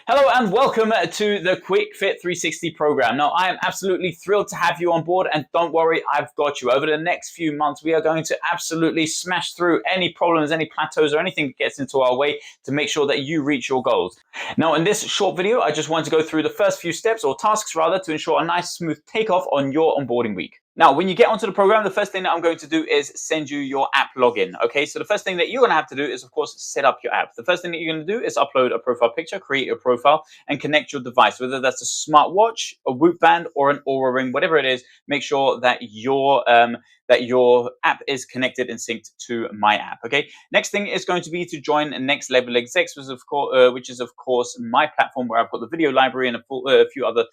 Hello and welcome to the Quick Fit 360 program. Now, I am absolutely thrilled to have you on board, and don't worry, I've got you. Over the next few months, we are going to absolutely smash through any problems, any plateaus, or anything that gets into our way to make sure that you reach your goals. Now, in this short video, I just want to go through the first few steps, or tasks rather, to ensure a nice smooth takeoff on your onboarding week. Now, when you get onto the program, the first thing that I'm going to do is send you your app login. Okay, so the first thing that you're going to have to do is, of course, set up your app. The first thing that you're going to do is upload a profile picture, create a profile, and connect your device, whether that's a smartwatch, a Whoop band, or an Oura ring, whatever it is. Make sure that your app is connected and synced to my app. Okay. Next thing is going to be to join Next Level Execs, which is of course my platform where I've got the video library and a few other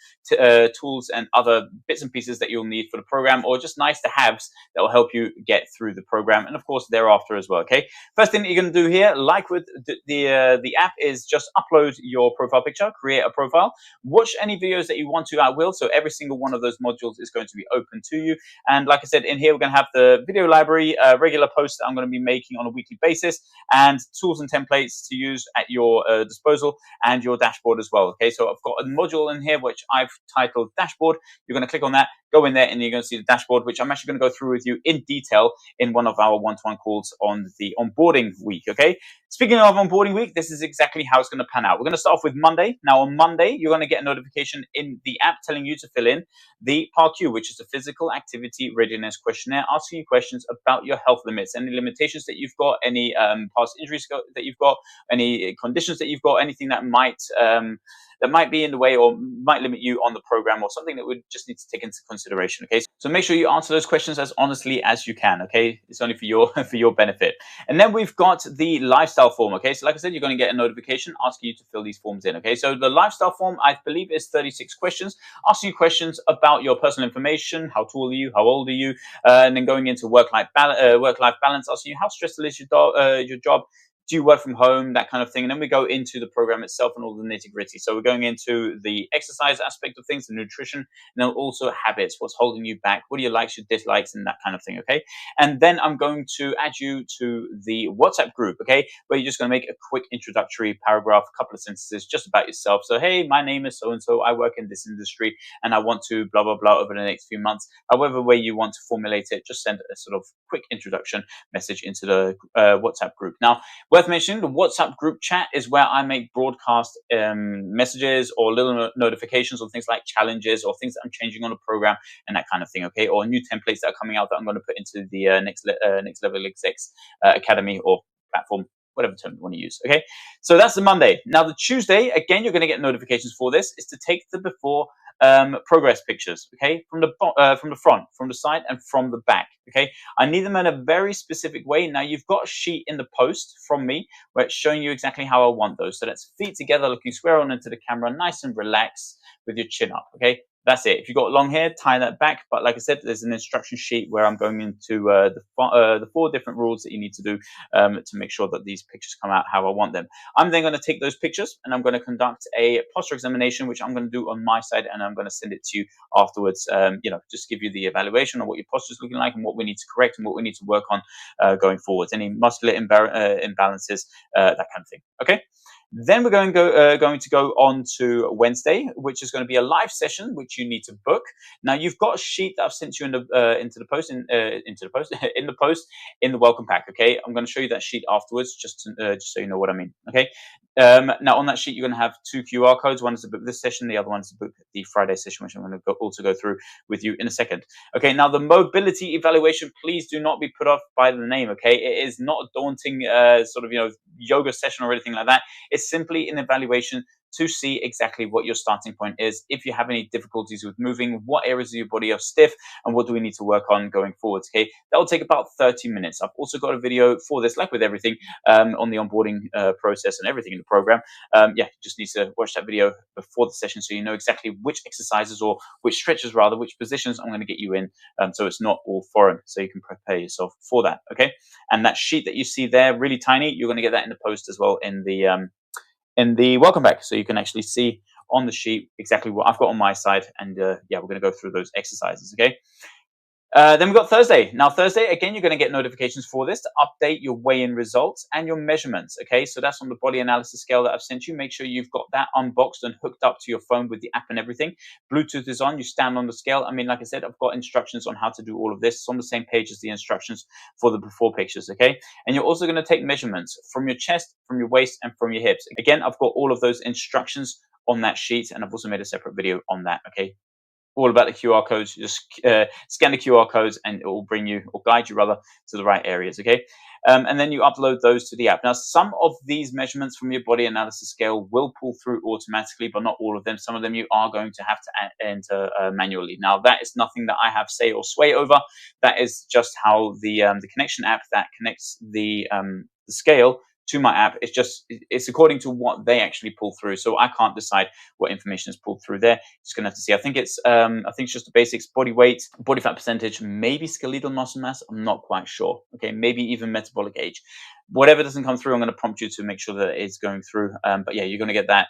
tools and other bits and pieces that you'll need for the program, or just nice to haves that will help you get through the program, and of course thereafter as well. Okay. First thing that you're going to do here, like with the app, is just upload your profile picture, create a profile, watch any videos that you want to at will. So every single one of those modules is going to be open to you. And like I said, in here we're going to have the video library, regular posts that I'm going to be making on a weekly basis, and tools and templates to use at your disposal, and your dashboard as well. Okay, so I've got a module in here which I've titled Dashboard. You're going to click on that, go in there, and you're going to see the dashboard, which I'm actually going to go through with you in detail in one of our one-to-one calls on the onboarding week. Okay, speaking of onboarding week, this is exactly how it's going to pan out. We're going to start off with Monday. Now on Monday, you're going to get a notification in the app telling you to fill in the PARQ, which is the Physical Activity Readiness Questionnaire, asking you questions about your health limits, any limitations that you've got, any past injuries that you've got, any conditions that you've got, anything that might be in the way or might limit you on the program, or something that we just need to take into consideration. Okay, so make sure you answer those questions as honestly as you can. Okay, it's only for your benefit. And then we've got the lifestyle form. Okay, so like I said, you're going to get a notification asking you to fill these forms in. Okay, so the lifestyle form, I believe, is 36 questions, asking you questions about your personal information, how tall are you, how old are you, and then going into work-life balance, asking you how stressful is your job. Do you work from home, that kind of thing. And then we go into the program itself and all the nitty-gritty. So we're going into the exercise aspect of things, the nutrition, and then also habits, what's holding you back, what are your likes, your dislikes, and that kind of thing. Okay, and then I'm going to add you to the WhatsApp group. Okay, where you're just going to make a quick introductory paragraph, a couple of sentences just about yourself. So, hey, my name is so and so, I work in this industry, and I want to blah blah blah over the next few months. However way you want to formulate it, just send a sort of quick introduction message into the WhatsApp group. Now, worth mentioning, the WhatsApp group chat is where I make broadcast messages or little notifications on things like challenges or things that I'm changing on a program and that kind of thing. Okay, or new templates that are coming out that I'm going to put into the Next Level Execs Academy or platform, whatever term you want to use. Okay, so that's the Monday. Now the Tuesday, again, you're going to get notifications for this, is to take the before progress pictures, okay, from the front, from the side, and from the back. Okay, I need them in a very specific way. Now you've got a sheet in the post from me where it's showing you exactly how I want those. So that's feet together, looking square on into the camera, nice and relaxed with your chin up. Okay, that's it. If you've got long hair, tie that back. But like I said, there's an instruction sheet where I'm going into the 4 different rules that you need to do to make sure that these pictures come out how I want them. I'm then going to take those pictures and I'm going to conduct a posture examination, which I'm going to do on my side, and I'm going to send it to you afterwards. Just give you the evaluation on what your posture is looking like and what we need to correct and what we need to work on going forwards. Any muscular imbalances, that kind of thing. Okay. Then we're going to go on to Wednesday, which is going to be a live session, which you need to book. Now you've got a sheet that I've sent you into the post in the welcome pack. Okay, I'm going to show you that sheet afterwards, just so you know what I mean. Okay. Now on that sheet, you're going to have 2 QR codes. One is to book this session, the other one is to book the Friday session, which I'm going to also go through with you in a second. Okay, now the mobility evaluation, please do not be put off by the name. Okay, it is not a daunting yoga session or anything like that. It's simply an evaluation to see exactly what your starting point is. If you have any difficulties with moving, what areas of your body are stiff, and what do we need to work on going forward. Okay, that will take about 30 minutes. I've also got a video for this, like with everything, on the onboarding process and everything in the program. You just need to watch that video before the session so you know exactly which exercises, or which stretches rather, which positions I'm going to get you in, so it's not all foreign, so you can prepare yourself for that. Okay, and that sheet that you see there, really tiny, you're going to get that in the post as well in the welcome back, so you can actually see on the sheet exactly what I've got on my side. And we're going to go through those exercises. Okay, Then we've got Thursday. Now, Thursday, again, you're going to get notifications for this to update your weigh-in results and your measurements. Okay, so that's on the body analysis scale that I've sent you. Make sure you've got that unboxed and hooked up to your phone with the app and everything. Bluetooth is on. You stand on the scale. I mean, like I said, I've got instructions on how to do all of this. It's on the same page as the instructions for the before pictures. Okay, and you're also going to take measurements from your chest, from your waist, and from your hips. Again, I've got all of those instructions on that sheet, and I've also made a separate video on that. Okay, all about the QR codes. You just scan the QR codes and it will bring you, or guide you rather, to the right areas, okay? And then you upload those to the app. Now, some of these measurements from your body analysis scale will pull through automatically, but not all of them. Some of them you are going to have to enter manually. Now, that is nothing that I have say or sway over. That is just how the connection app that connects the scale to my app, it's according to what they actually pull through. So I can't decide what information is pulled through there. Just gonna have to see. I think it's just the basics: body weight, body fat percentage, maybe skeletal muscle mass. I'm not quite sure. Okay, maybe even metabolic age. Whatever doesn't come through, I'm going to prompt you to make sure that it is going through. But yeah, you're going to get that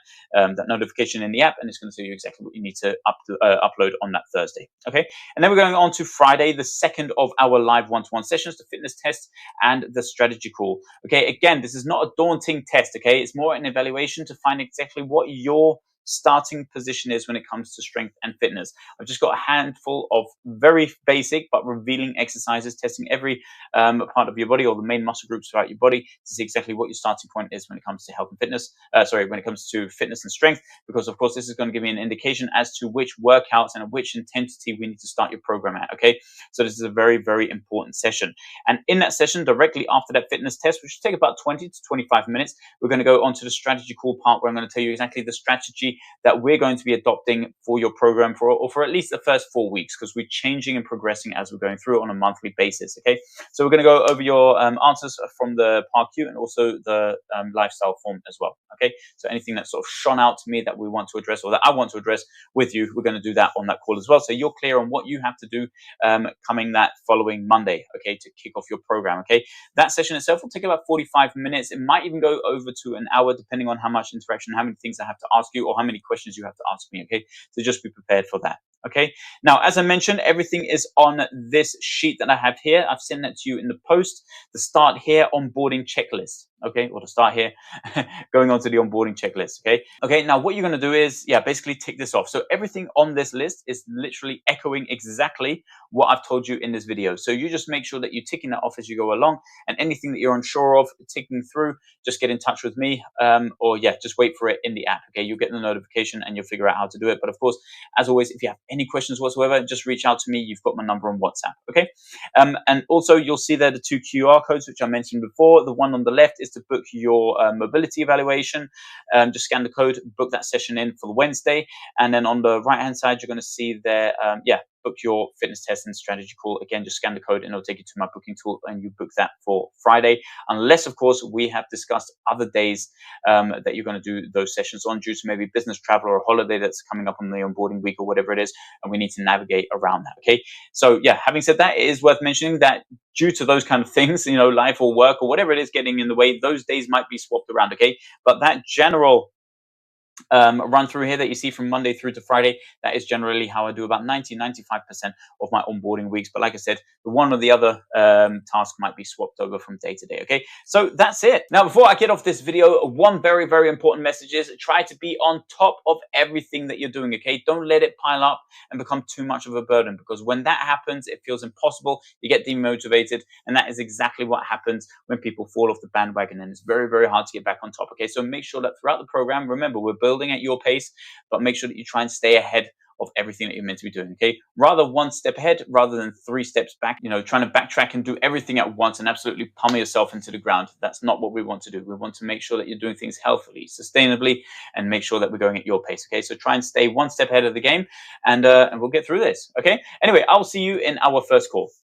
notification in the app, and it's going to tell you exactly what you need to upload on that Thursday. Okay, and then we're going on to Friday, the second of our live one-to-one sessions, the fitness test and the strategy call. Okay, again, this is not a daunting test. Okay, it's more an evaluation to find exactly what your starting position is when it comes to strength and fitness. I've just got a handful of very basic but revealing exercises, testing every part of your body, or the main muscle groups throughout your body, to see exactly what your starting point is when it comes to health and fitness. When it comes to fitness and strength, because of course this is going to give me an indication as to which workouts and at which intensity we need to start your program at. Okay, so this is a very, very important session. And in that session, directly after that fitness test, which will take about 20 to 25 minutes, we're going to go on to the strategy call part, where I'm going to tell you exactly the strategy that we're going to be adopting for your program for at least the first 4 weeks, because we're changing and progressing as we're going through on a monthly basis. Okay, so we're going to go over your answers from the PAR-Q and also the lifestyle form as well. Okay, so anything that sort of shone out to me that we want to address, or that I want to address with you, we're going to do that on that call as well, so you're clear on what you have to do coming that following Monday, okay, to kick off your program. Okay, that session itself will take about 45 minutes. It might even go over to an hour, depending on how much interaction, how many things I have to ask you, or how many questions you have to ask me. Okay, so just be prepared for that. Okay, now, as I mentioned, everything is on this sheet that I have here. I've sent that to you in the post. The start here onboarding checklist. Okay, or to start here, going on to the onboarding checklist. Okay, now what you're going to do is, basically tick this off. So everything on this list is literally echoing exactly what I've told you in this video. So you just make sure that you're ticking that off as you go along, and anything that you're unsure of ticking through, just get in touch with me, or just wait for it in the app. Okay, you'll get the notification and you'll figure out how to do it. But of course, as always, if you have any questions whatsoever, just reach out to me. You've got my number on WhatsApp. Okay, and also you'll see there the 2 QR codes which I mentioned before. The one on the left is to book your mobility evaluation. Just scan the code, book that session in for Wednesday, and then on the right hand side you're going to see there book your fitness test and strategy call. Again, just scan the code and it'll take you to my booking tool, and you book that for Friday, unless of course we have discussed other days that you're going to do those sessions on, due to maybe business travel or a holiday that's coming up on the onboarding week or whatever it is, and we need to navigate around that. Okay, so having said that, it is worth mentioning that due to those kind of things, life or work or whatever it is getting in the way, those days might be swapped around. Okay, but that general run through here that you see from Monday through to Friday, that is generally how I do about 90-95% of my onboarding weeks. But like I said, the one or the other task might be swapped over from day to day. Okay, so that's it. Now, before I get off this video, one very, very important message is try to be on top of everything that you're doing. Okay, don't let it pile up and become too much of a burden, because when that happens, it feels impossible. You get demotivated, and that is exactly what happens when people fall off the bandwagon, and it's very, very hard to get back on top. Okay, so make sure that throughout the program, remember, we're building at your pace, but make sure that you try and stay ahead of everything that you're meant to be doing. Okay, rather one step ahead rather than 3 steps back, trying to backtrack and do everything at once and absolutely pummel yourself into the ground. That's not what we want to do. We want to make sure that you're doing things healthily, sustainably, and make sure that we're going at your pace. Okay, so try and stay 1 step ahead of the game, and we'll get through this. Okay, anyway, I'll see you in our first call.